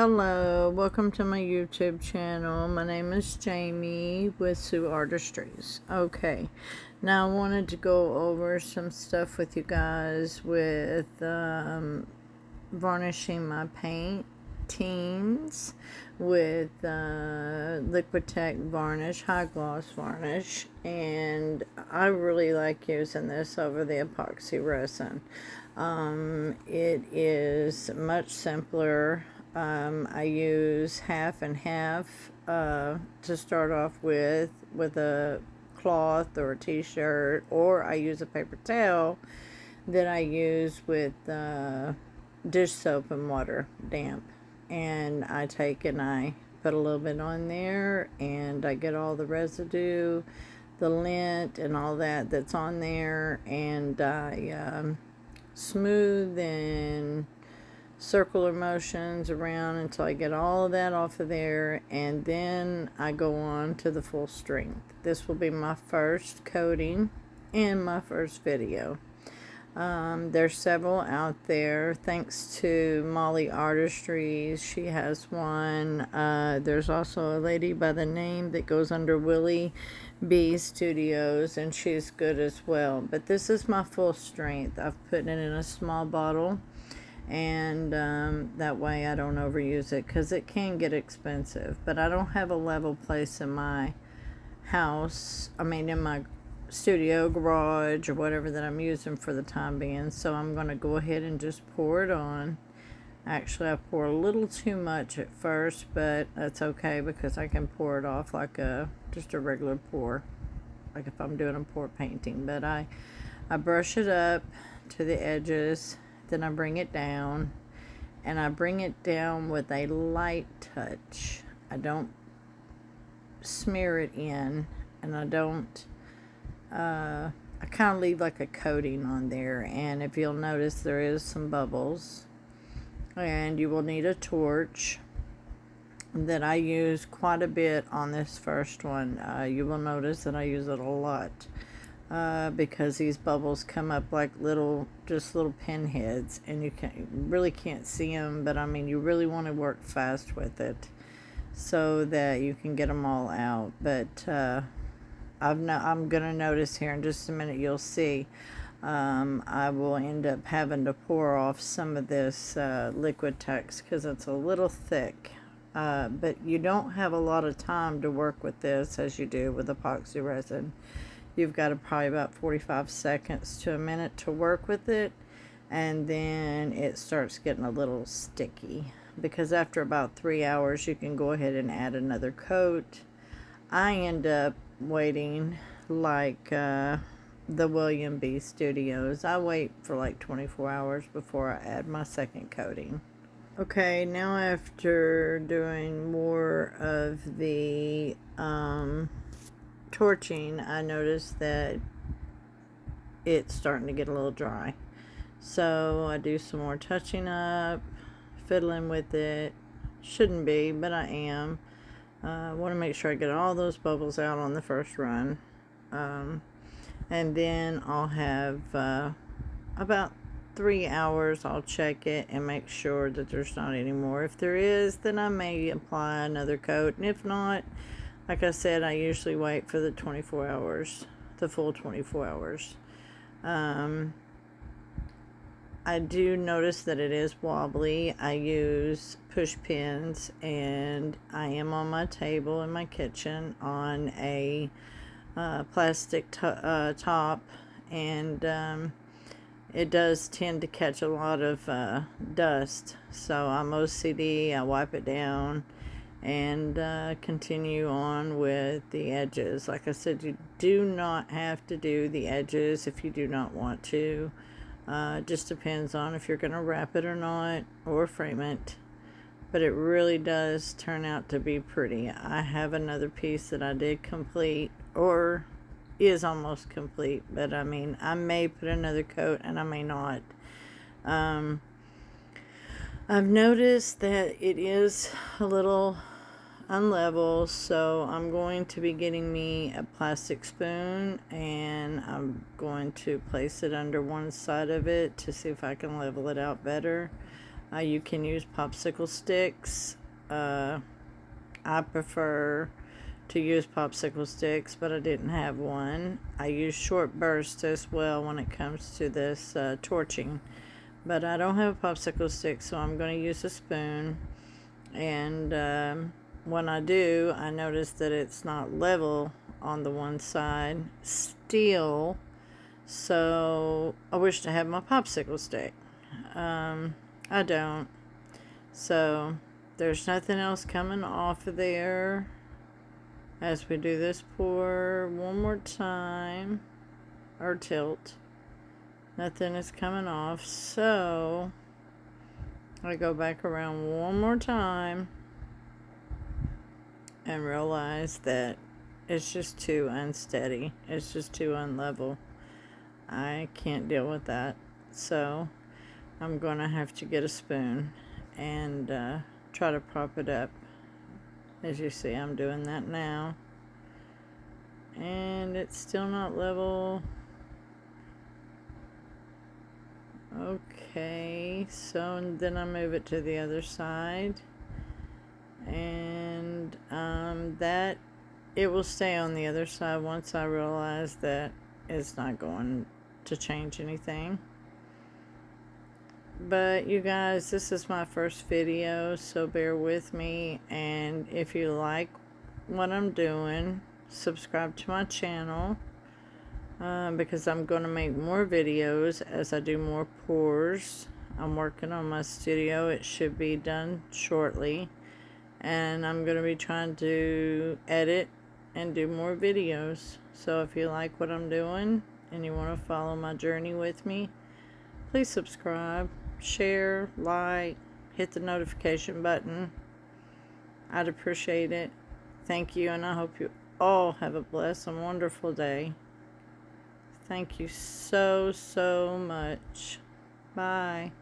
Hello, welcome to my YouTube channel. My name is Jamie with Sue Artistries. Okay, now I wanted to go over some stuff with you guys with varnishing my paintings with Liquidtex varnish, high gloss varnish, and I really like using this over the epoxy resin. It is much simpler. I use half and half to start off with a cloth or a t-shirt, or I use a paper towel that I use with dish soap and water, damp, and I take and I put a little bit on there, and I get all the residue, the lint and all that that's on there, and I smooth and circular motions around until I get all of that off of there, and then I go on to the full strength. This will be my first coating and my first video. There's several out there, thanks to Molly Artistry. She has one. There's also a lady by the name that goes under Willie B Studios, and she's good as well. But this is my full strength. I've put it in a small bottle, and that way I don't overuse it, because it can get expensive. But I don't have a level place in my house, in my studio, garage, or whatever that I'm using for the time being, so I'm going to go ahead and just pour it on. Actually, I pour a little too much at first, but that's okay, because I can pour it off like just a regular pour, like if I'm doing a pour painting. But I brush it up to the edges, then I bring it down, and I bring it down with a light touch. I don't smear it in, and I don't I kind of leave like a coating on there. And if you'll notice, there is some bubbles, and you will need a torch that I use quite a bit on this first one. You will notice that I use it a lot. Because these bubbles come up like just little pinheads, and you really can't see them, but you really want to work fast with it so that you can get them all out. But I'm gonna notice here in just a minute, you'll see, I will end up having to pour off some of this Liquidtex, because it's a little thick. But you don't have a lot of time to work with this as you do with epoxy resin. You've got probably about 45 seconds to a minute to work with it, and then it starts getting a little sticky, because after about 3 hours you can go ahead and add another coat. I end up waiting like the William B Studios. I wait for like 24 hours before I add my second coating. Okay, now after doing more of the torching, I noticed that it's starting to get a little dry, so I do some more touching up, fiddling with it. Shouldn't be, but I am. I want to make sure I get all those bubbles out on the first run, and then I'll have about 3 hours. I'll check it and make sure that there's not any more. If there is, then I may apply another coat, and if not, like I said, I usually wait for the 24 hours, the full 24 hours. I do notice that it is wobbly. I use push pins, and I am on my table in my kitchen on a plastic top, and it does tend to catch a lot of dust. So I'm OCD, I wipe it down, and continue on with the edges. Like I said, you do not have to do the edges if you do not want to. It just depends on if you're going to wrap it or not, or frame it. But it really does turn out to be pretty. I have another piece that I did complete, or is almost complete, but I may put another coat, and I may not. I've noticed that it is a little unlevel, so I'm going to be getting me a plastic spoon, and I'm going to place it under one side of it to see if I can level it out better. You can use popsicle sticks. I prefer to use popsicle sticks, but I didn't have one. I use short bursts as well when it comes to this torching, but I don't have a popsicle stick, so I'm going to use a spoon. And when I do, I notice that it's not level on the one side still, so I wish to have my popsicle stick. I don't, so there's nothing else coming off of there. As we do this pour one more time, or tilt, nothing is coming off, so I go back around one more time and realize that it's just too unsteady. It's just too unlevel. I can't deal with that, so I'm going to have to get a spoon and try to prop it up. As you see, I'm doing that now, and it's still not level. Okay, so then I move it to the other side, and that it will stay on the other side once I realize that it's not going to change anything. But you guys, this is my first video, so bear with me, and if you like what I'm doing, subscribe to my channel, because I'm going to make more videos as I do more pours. I'm working on my studio. It should be done shortly, and I'm going to be trying to edit and do more videos. So if you like what I'm doing and you want to follow my journey with me, please subscribe, share, like, hit the notification button. I'd appreciate it. Thank you, and I hope you all have a blessed and wonderful day. Thank you so much. Bye.